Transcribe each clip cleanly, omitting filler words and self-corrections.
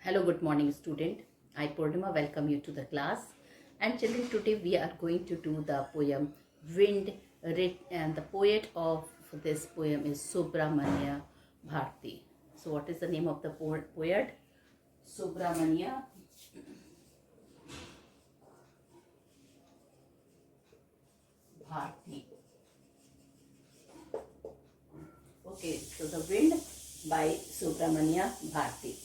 Hello, good morning student. I Purnima welcome you to the class. And children, today we are going to do the poem Wind, and the poet of this poem is Subramania Bharti. So what is the name of the poet? Subramania Bharti. Okay, so the Wind by Subramania Bharti.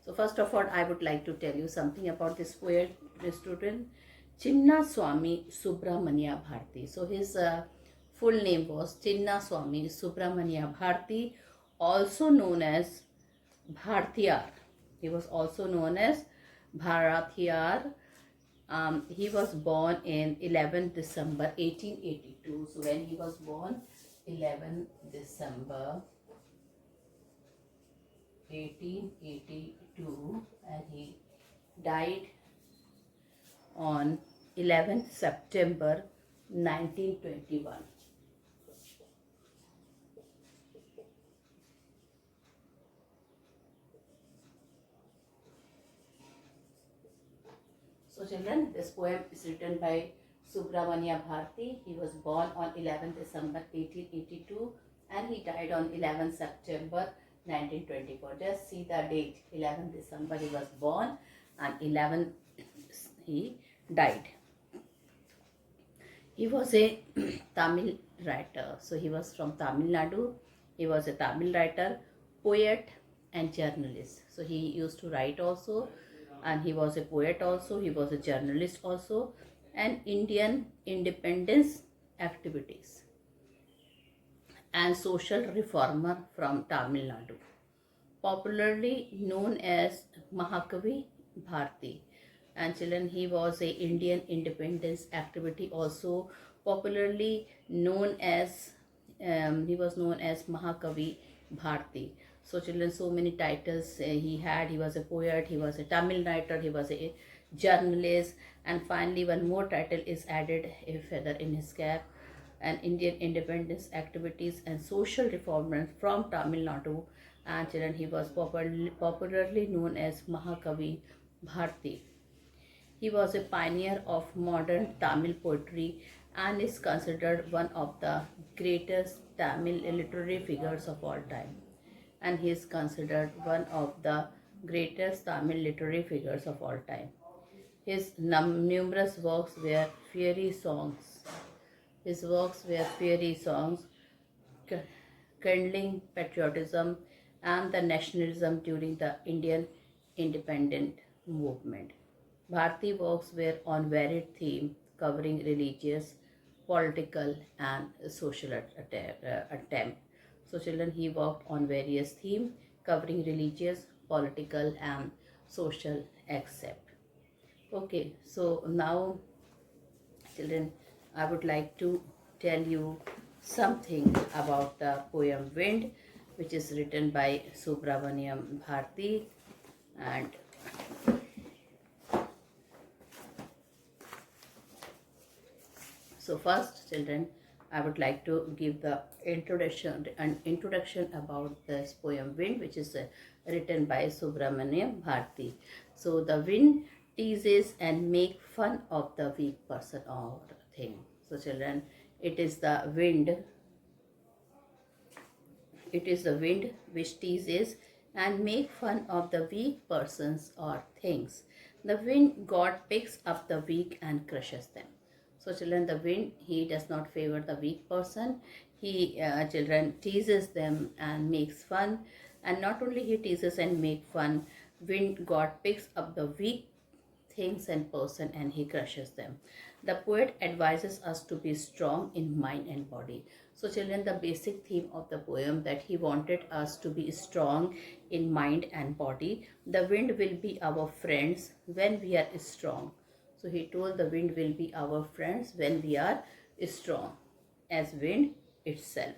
So first of all, I would like to tell you something about this poet, student. Chinna Swami Subramania Bharti. So his full name was Chinna Swami Subramania Bharti, also known as Bhartiyar. He was also known as Bharatiyar. He was born in 11 December 1882. So when he was born, 11 December 1882, and he died on 11th September 1921. So children, this poem is written by Subramania Bharti. He was born on 11th December 1882 and he died on 11th September 1924. Just see the date. 11th December he was born and 11th he died. He was a Tamil writer. So he was from Tamil Nadu. He was a Tamil writer, poet and journalist. So he used to write also, and he was a poet also, he was a journalist also, and Indian independence activities and social reformer from Tamil Nadu, popularly known as Mahakavi Bharti. And children, he was a Indian independence activity also, popularly known as he was known as Mahakavi Bharti. So children, so many titles he had. He was a poet, he was a Tamil writer, he was a journalist, and finally one more title is added, a feather in his cap, and Indian independence activities and social reformer from Tamil Nadu. And children, he was popularly known as Mahakavi Bharti. He was a pioneer of modern Tamil poetry and is considered one of the greatest Tamil literary figures of all time. And he is considered one of the greatest Tamil literary figures of all time. His numerous works were fairy songs. His works were fairy songs, kindling patriotism and the nationalism during the Indian independent movement. Bharati works were on varied themes covering religious, political and social attempt. So children, he worked on various themes covering religious, political and social accept. Okay, so now children, I would like to tell you something about the poem Wind, which is written by Subramaniam Bharti. And so first children, I would like to give the introduction about this poem Wind, which is written by Subramaniam Bharti. So the wind teases and make fun of the weak person or thing. So children, it is the wind which teases and make fun of the weak persons or things. The wind god picks up the weak and crushes them. So children, the wind, he does not favor the weak person. He children teases them and makes fun. And not only he teases and make fun, wind god picks up the weak things and person and he crushes them. The poet advises us to be strong in mind and body. So children, the basic theme of the poem that he wanted us to be strong in mind and body. The wind will be our friends when we are strong. So he told the wind will be our friends when we are strong, as wind itself.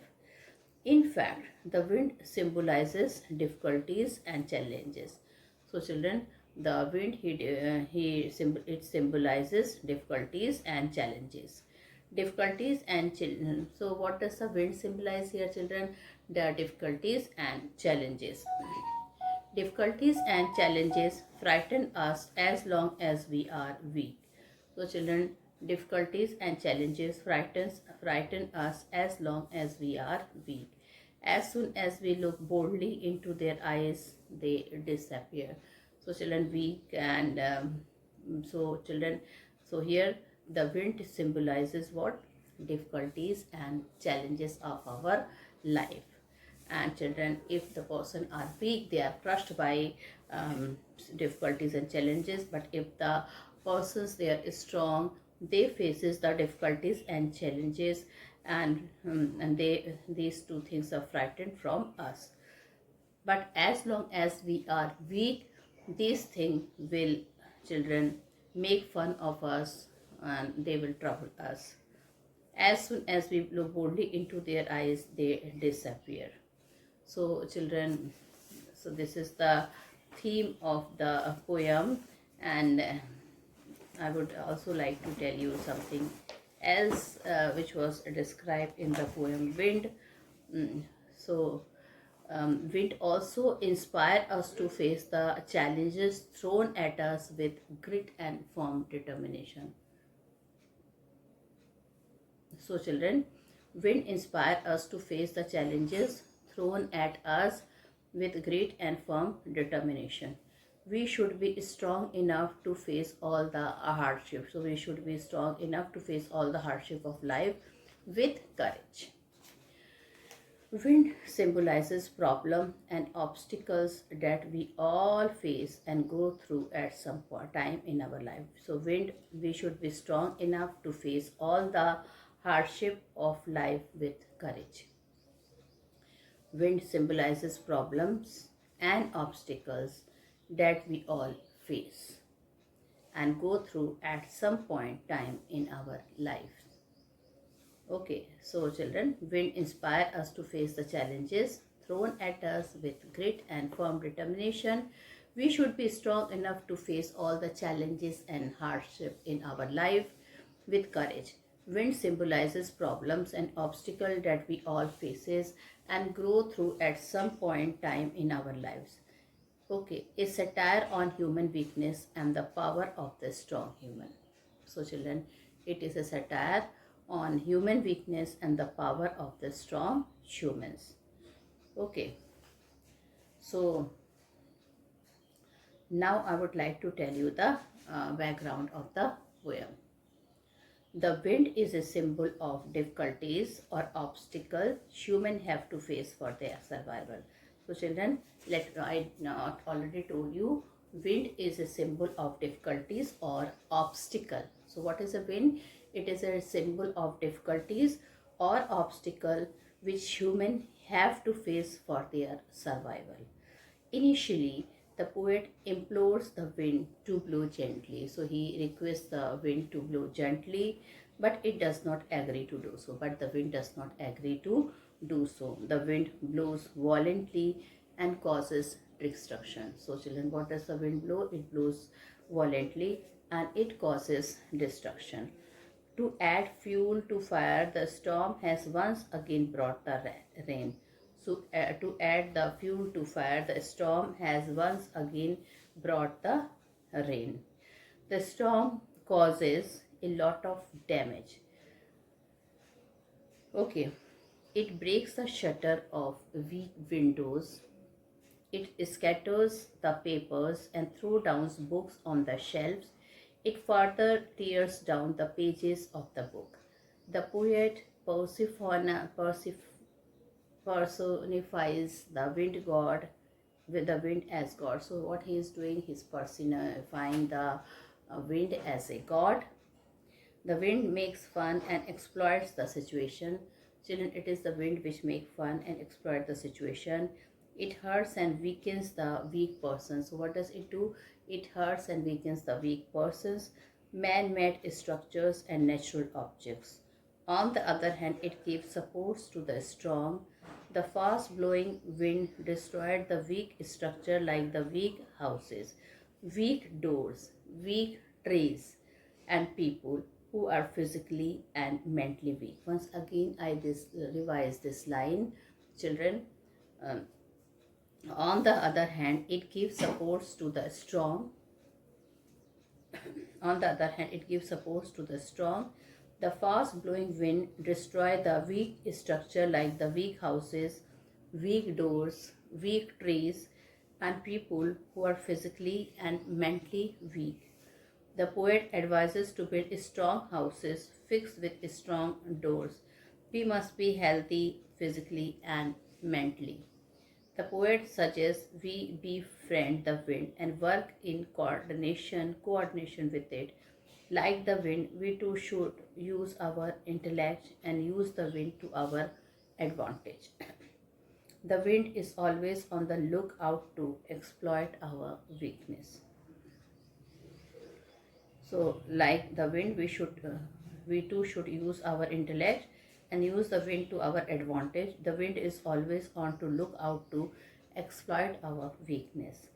In fact, the wind symbolizes difficulties and challenges. So children, the wind, it symbolizes difficulties and challenges. Difficulties and children. So what does the wind symbolize here, children? The difficulties and challenges. Difficulties and challenges frighten us as long as we are weak. So children, difficulties and challenges frighten us as long as we are weak. As soon as we look boldly into their eyes, they disappear. So children, weak and so children, so here the wind symbolizes what? Difficulties and challenges of our life. And children, if the person are weak, they are crushed by difficulties and challenges. But if the persons they are strong, they faces the difficulties and challenges, and they these two things are frightened from us. But as long as we are weak, these things will, children, make fun of us and they will trouble us. As soon as we look boldly into their eyes, they disappear. So children, so this is the theme of the poem, and I would also like to tell you something else which was described in the poem Wind. So wind also inspire us to face the challenges thrown at us with grit and firm determination. So children, wind inspire us to face the challenges thrown at us with great and firm determination. We should be strong enough to face all the hardships. So we should be strong enough to face all the hardship of life with courage. Wind symbolizes problem and obstacles that we all face and go through at some time in our life. So wind, we should be strong enough to face all the hardship of life with courage. Wind symbolizes problems and obstacles that we all face and go through at some point time in our life. Okay, so children, wind inspire us to face the challenges thrown at us with grit and firm determination. We should be strong enough to face all the challenges and hardship in our life with courage. Wind symbolizes problems and obstacles that we all faces and grow through at some point time in our lives. Okay, a satire on human weakness and the power of the strong human. So children, it is a satire on human weakness and the power of the strong humans. Okay, so now I would like to tell you the background of the poem. The wind is a symbol of difficulties or obstacle humans have to face for their survival. So children, I not already told you, wind is a symbol of difficulties or obstacle. So what is a wind? It is a symbol of difficulties or obstacle which humans have to face for their survival. Initially, the poet implores the wind to blow gently. So he requests the wind to blow gently, but it does not agree to do so. But the wind does not agree to do so. The wind blows violently and causes destruction. So children, what does the wind blow? It blows violently and it causes destruction. To add fuel to fire, the storm has once again brought the rain. So to add the fuel to fire, the storm has once again brought the rain. The storm causes a lot of damage. Okay, it breaks the shutter of weak windows. It scatters the papers and throws down books on the shelves. It further tears down the pages of the book. The poet personifies the wind god with the wind as god. So what he is doing, he is personifying the wind as a god. The wind makes fun and exploits the situation. Children, it is the wind which makes fun and exploit the situation. It hurts and weakens the weak person. So what does it do? It hurts and weakens the weak persons, man-made structures and natural objects. On the other hand, it gives supports to the strong. The fast-blowing wind destroyed the weak structure like the weak houses, weak doors, weak trees, and people who are physically and mentally weak. Once again, I revise this line, children. On the other hand, it gives supports to the strong. On the other hand, it gives supports to the strong. The fast blowing wind destroy the weak structure like the weak houses, weak doors, weak trees, and people who are physically and mentally weak. The poet advises to build strong houses fixed with strong doors. We must be healthy physically and mentally. The poet suggests we befriend the wind and work in coordination with it. Like the wind, we too should use our intellect and use the wind to our advantage. The wind is always on the lookout to exploit our weakness. So, like the wind, we too should use our intellect and use the wind to our advantage. The wind is always on to look out to exploit our weakness.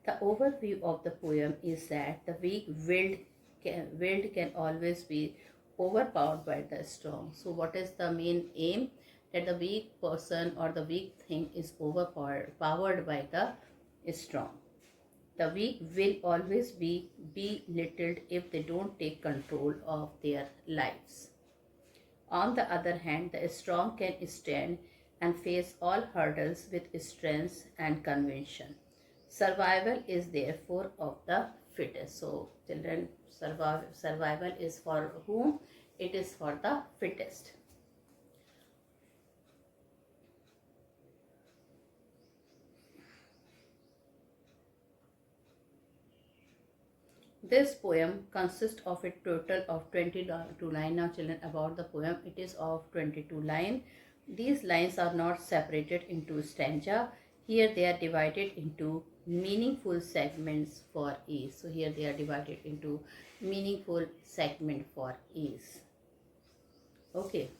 The overview of the poem is that the wind can always be overpowered by the strong. So, what is the main aim? That the weak person or the weak thing is powered by the strong. The weak will always be belittled if they don't take control of their lives. On the other hand, the strong can stand and face all hurdles with strength and conviction. Survival is therefore of the fittest. So, children, survival is for whom? It is for the fittest. This poem consists of a total of 22 lines. Now children, about the poem, it is of 22 lines. These lines are not separated into stanza. Here they are divided into meaningful segments for ease. So here they are divided into meaningful segment for ease. Okay.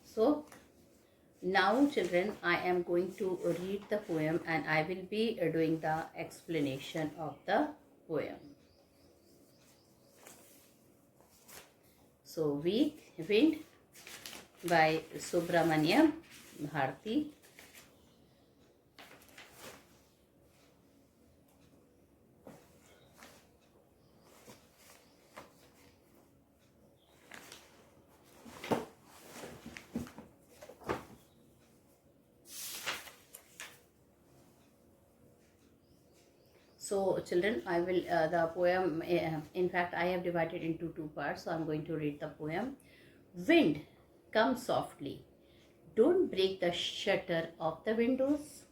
So now children, I am going to read the poem and I will be doing the explanation of the poem. So, Wind by Subramaniam Bharti. So children, I will, the poem, in fact, I have divided into two parts. So I'm going to read the poem. Wind, come softly. Don't break the shutter of the windows.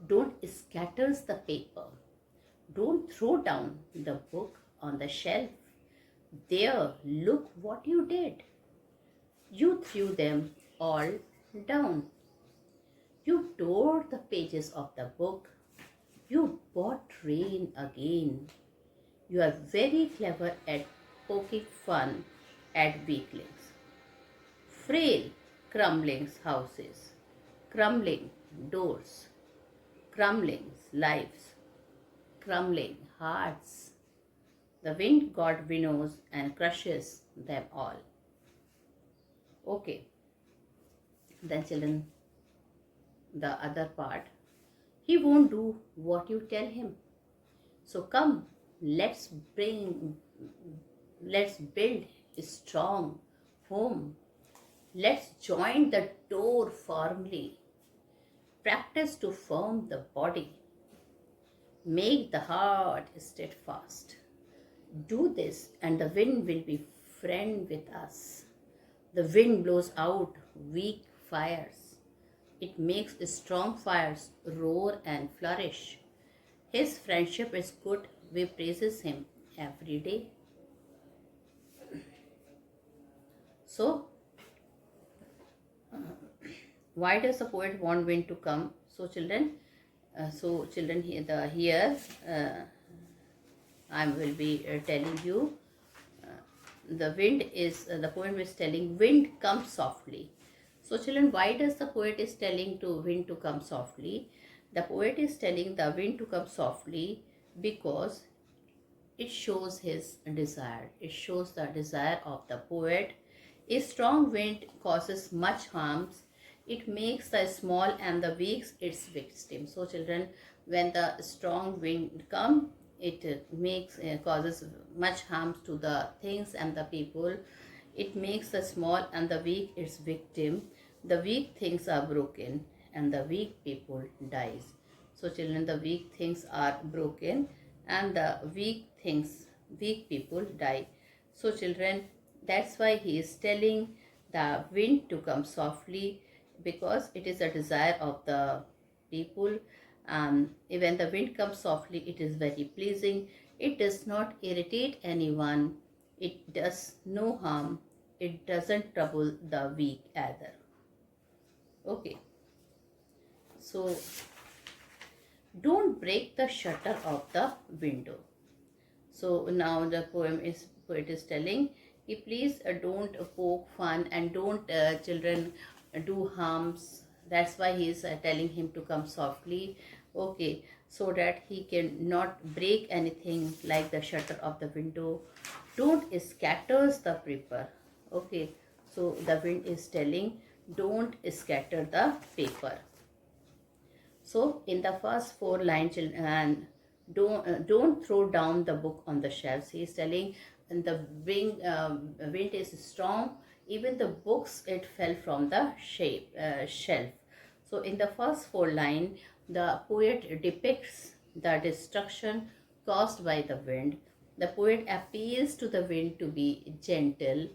Don't scatter the paper. Don't throw down the book on the shelf. There, look what you did. You threw them all down. You tore the pages of the book. You bought rain again. You are very clever at poking fun at weaklings. Frail, crumbling houses, crumbling doors, crumbling lives, crumbling hearts. The wind got winnows and crushes them all. Okay. Then children, the other part. He won't do what you tell him. So come, let's build a strong home. Let's join the door firmly. Practice to firm the body. Make the heart steadfast. Do this and the wind will be friend with us. The wind blows out weak fires. It makes strong fires roar and flourish. His friendship is good. We praises him every day. So, why does the poet want wind to come? So, children, here I will be telling you. The poem is telling wind come softly. So children, why does the poet is telling to wind to come softly? The poet is telling the wind to come softly because it shows his desire. It shows the desire of the poet. A strong wind causes much harms it makes the small and the weak its victim. So children, when the strong wind come, it makes causes much harm to the things and the people. It makes the small and the weak its victim. The weak things are broken and the weak people dies. So children, the weak things are broken and the weak people die. So children, that's why he is telling the wind to come softly, because it is a desire of the people. When the wind comes softly, it is very pleasing. It does not irritate anyone. It does no harm. It doesn't trouble the weak either. Okay. So don't break the shutter of the window. So now the poet is telling, please don't poke fun and don't children do harms. That's why he is telling him to come softly. Okay, so that he can not break anything like the shutter of the window. Don't scatters the paper. Okay, so the wind is telling, don't scatter the paper. So in the first 4 lines, and don't throw down the book on the shelves. He is telling, and the wind is strong. Even the books, it fell from the shelf. So in the first 4 lines, the poet depicts the destruction caused by the wind. The poet appeals to the wind to be gentle,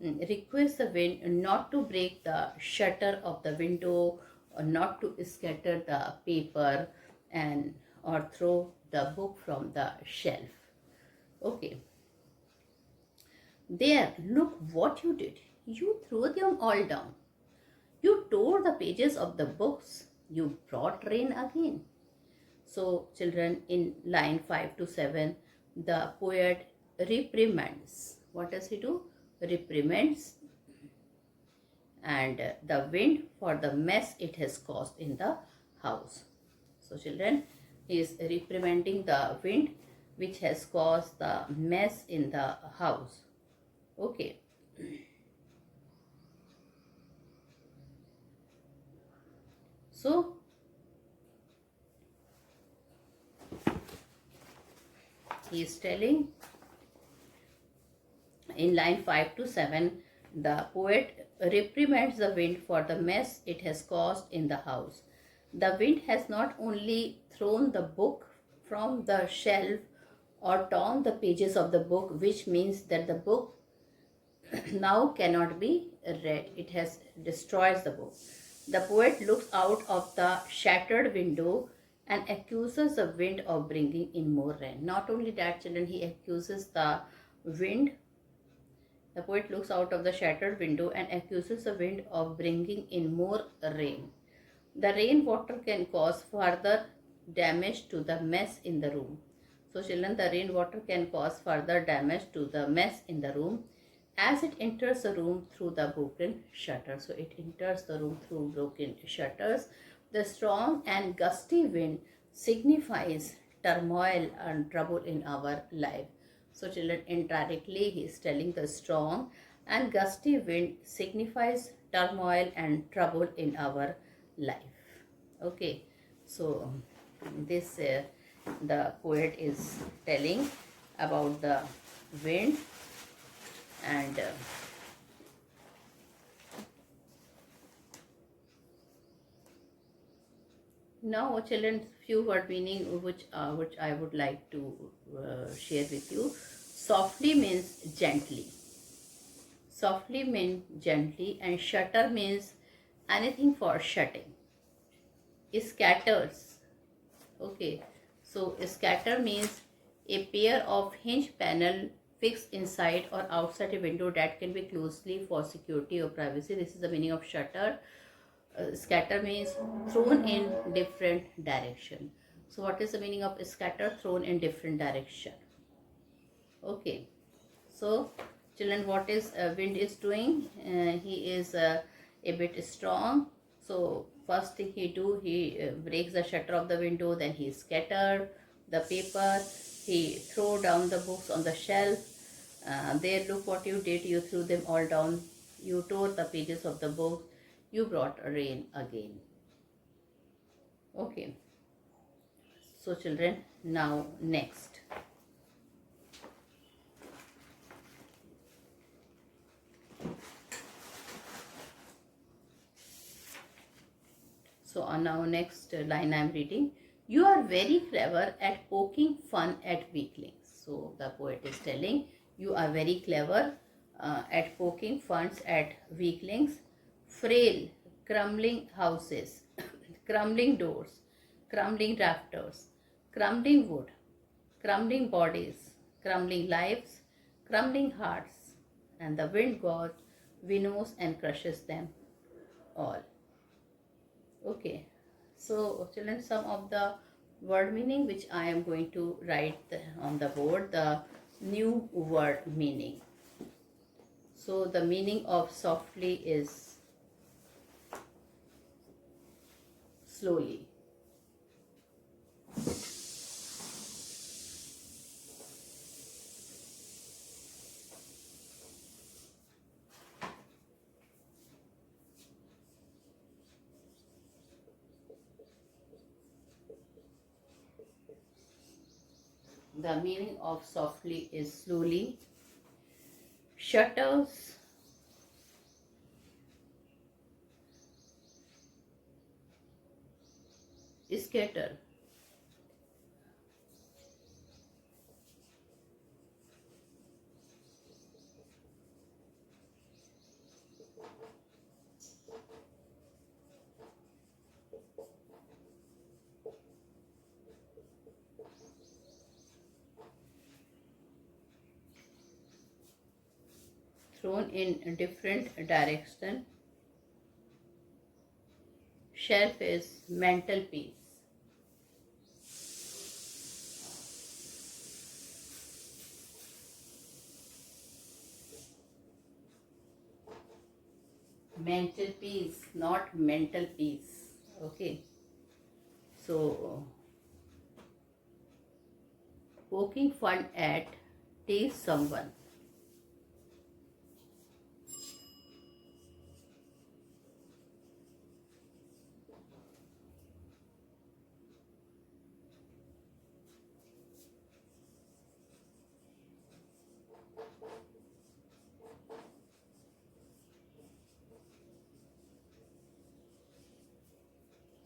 requests the wind not to break the shutter of the window, or not to scatter the paper, and or throw the book from the shelf. Okay. There, look what you did. You threw them all down. You tore the pages of the books. You brought rain again. So children, in line 5 to 7, the poet reprimands. What does he do? Reprimands and the wind for the mess it has caused in the house. So children, he is reprimanding the wind which has caused the mess in the house. Okay. So he is telling in line 5 to 7, the poet reprimands the wind for the mess it has caused in the house. The wind has not only thrown the book from the shelf or torn the pages of the book, which means that the book now cannot be read. It has destroyed the book. The poet looks out of the shattered window and accuses the wind of bringing in more rain. Not only that, children, he accuses the wind. The poet looks out of the shattered window and accuses the wind of bringing in more rain. The rainwater can cause further damage to the mess in the room. So children, the rainwater can cause further damage to the mess in the room as it enters the room through the broken shutter. So it enters the room through broken shutters. The strong and gusty wind signifies turmoil and trouble in our life. So children, indirectly he is telling the strong and gusty wind signifies turmoil and trouble in our life. Okay, so this the poet is telling about the wind. And now children, few word meaning which I would like to share with you. Softly means gently. Softly means gently, and shutter means anything for shutting. Scatters. Okay, so scatter means a pair of hinge panel fixed inside or outside a window that can be closely for security or privacy. This is the meaning of shutter. Scatter means thrown in different direction. So what is the meaning of scatter? Thrown in different direction. Okay, so children, what is wind is doing? He is a bit strong. So first thing he do, he breaks the shutter of the window, then he scatter the paper, he throw down the books on the shelf. There, look what you did, you threw them all down, you tore the pages of the book, you brought rain again. Okay, so children, now next. So now next line I am reading. You are very clever at poking fun at weaklings. So the poet is telling you are very clever at poking fun at weaklings. Frail, crumbling houses, crumbling doors, crumbling rafters, crumbling wood, crumbling bodies, crumbling lives, crumbling hearts, and the wind god winnows and crushes them all. Okay, so children, some of the word meaning which I am going to write on the board, the new word meaning. So the meaning of softly is slowly. The meaning of softly is slowly. Shutters scatter. Thrown in different direction. Shelf is mental peace. Mental peace, not mental peace. Okay. So poking fun at tease someone.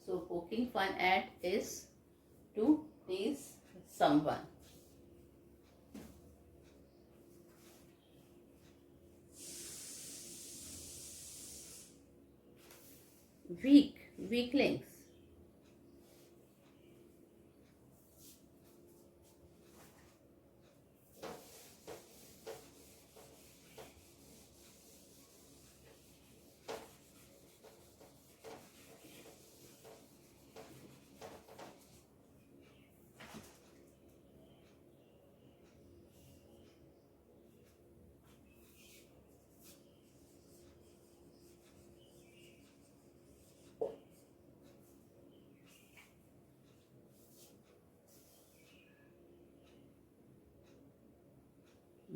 So poking fun at is to tease someone. Weaklings.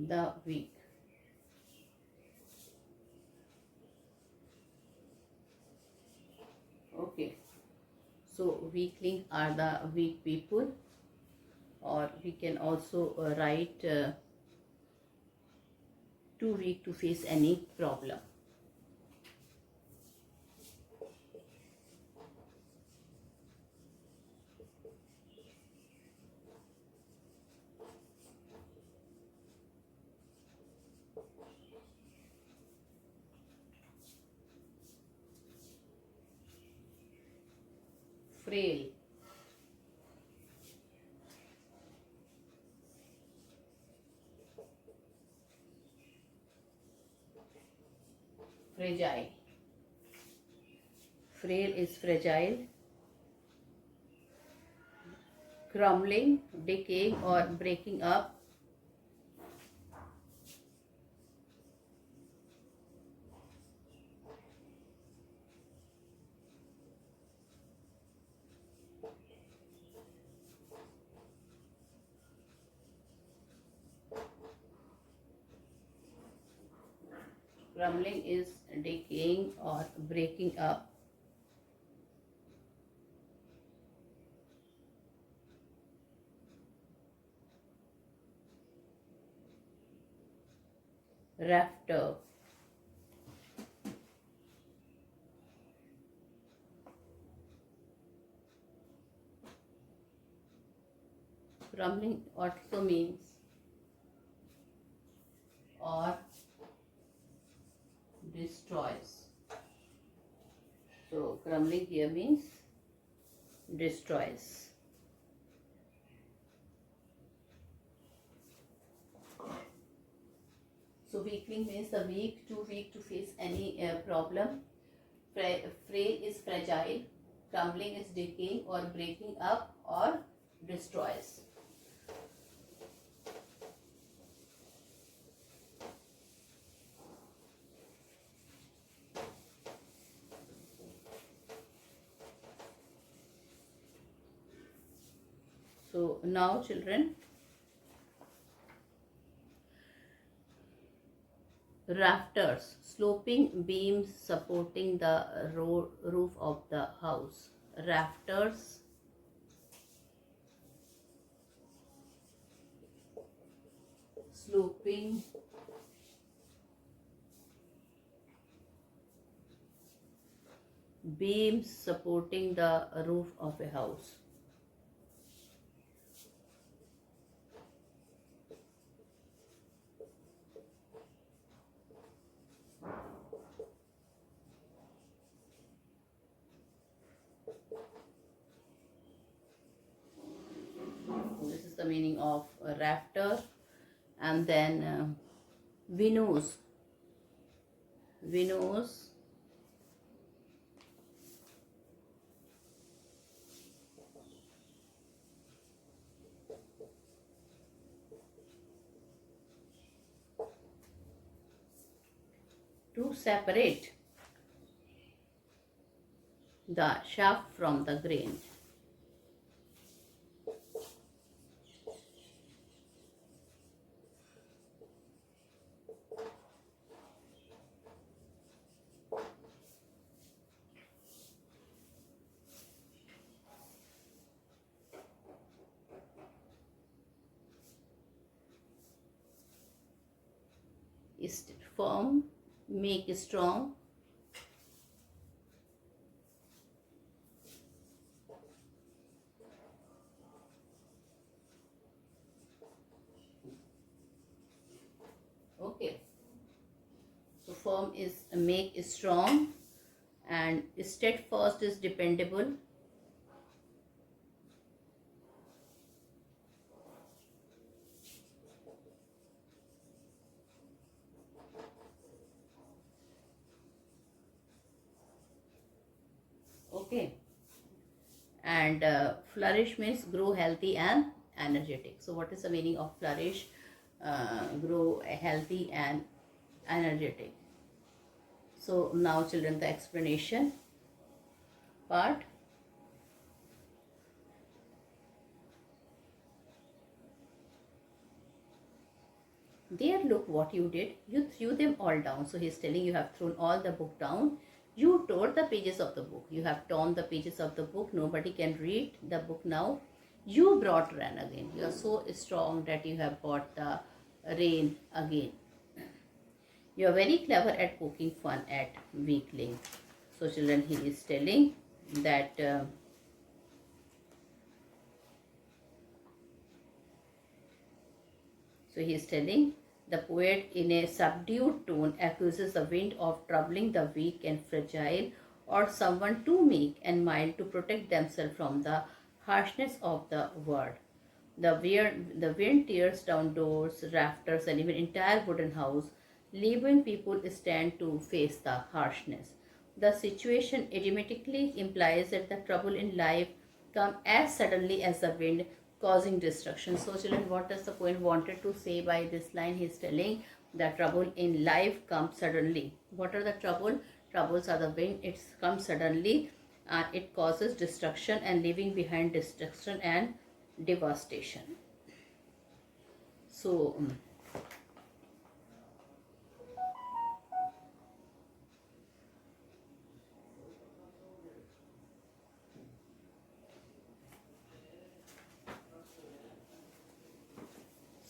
The weak. Okay. So weakling are the weak people, or we can also write too weak to face any problem. Frail. Fragile. Frail is fragile, crumbling, decaying or breaking up. Crumbling is decaying or breaking up. Rafter. Crumbling also means or destroys. So crumbling here means destroys. So weakling means the weak, too weak to face any problem. Frail is fragile. Crumbling is decaying or breaking up or destroys. So now children, rafters, sloping beams supporting the roof of the house. Rafters, sloping beams supporting the roof of a house. This is the meaning of rafter. And then windows. Windows, to separate the shaft from the grain. Is firm, make strong. Okay. So firm is make strong, and steadfast is dependable. Okay. And flourish means grow healthy and energetic. So what is the meaning of flourish? Grow healthy and energetic. So now children, the explanation part. There, look what you did. You threw them all down. So he's telling you have thrown all the book down. You tore the pages of the book. You have torn the pages of the book. Nobody can read the book now. You brought rain again. You are so strong that you have brought the rain again. You are very clever at poking fun at weakling. So children, he is telling that so he is telling the poet in a subdued tone accuses the wind of troubling the weak and fragile, or someone too meek and mild to protect themselves from the harshness of the world. The wind tears down doors, rafters, and even entire wooden house, leaving people stand to face the harshness. The situation idiomatically implies that the trouble in life come as suddenly as the wind, causing destruction. So children, what does the poet wanted to say by this line? He is telling that trouble in life comes suddenly. What are the trouble? Troubles are the wind. It comes suddenly and it causes destruction and leaving behind destruction and devastation. So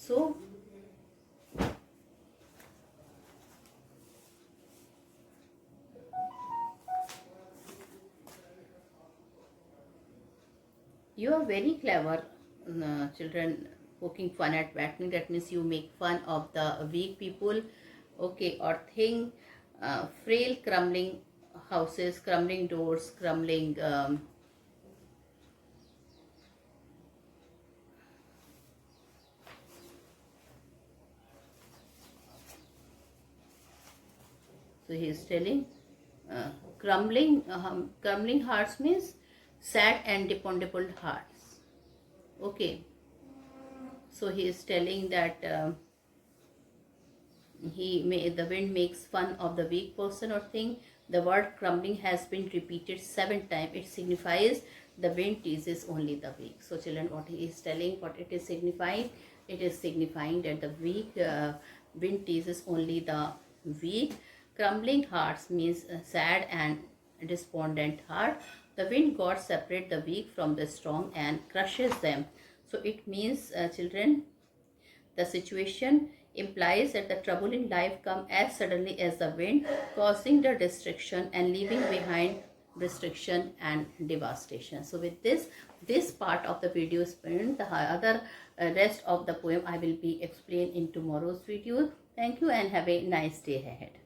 So you are very clever, children, poking fun at botany. That means you make fun of the weak people, okay, or thing, frail, crumbling houses, crumbling doors, crumbling. So he is telling, crumbling hearts means sad and dependable hearts. Okay. So he is telling that. The wind makes fun of the weak person or thing. The word crumbling has been repeated 7 times. It signifies the wind teases only the weak. So children, what he is telling, what it is signifying, it is signifying that the wind teases only the weak. Crumbling hearts means sad and despondent heart. The wind gods separate the weak from the strong and crushes them. So it means, children, the situation implies that the trouble in life come as suddenly as the wind, causing the destruction and leaving behind restriction and devastation. So with this part of the video is spent. The other rest of the poem I will be explained in tomorrow's video. Thank you and have a nice day ahead.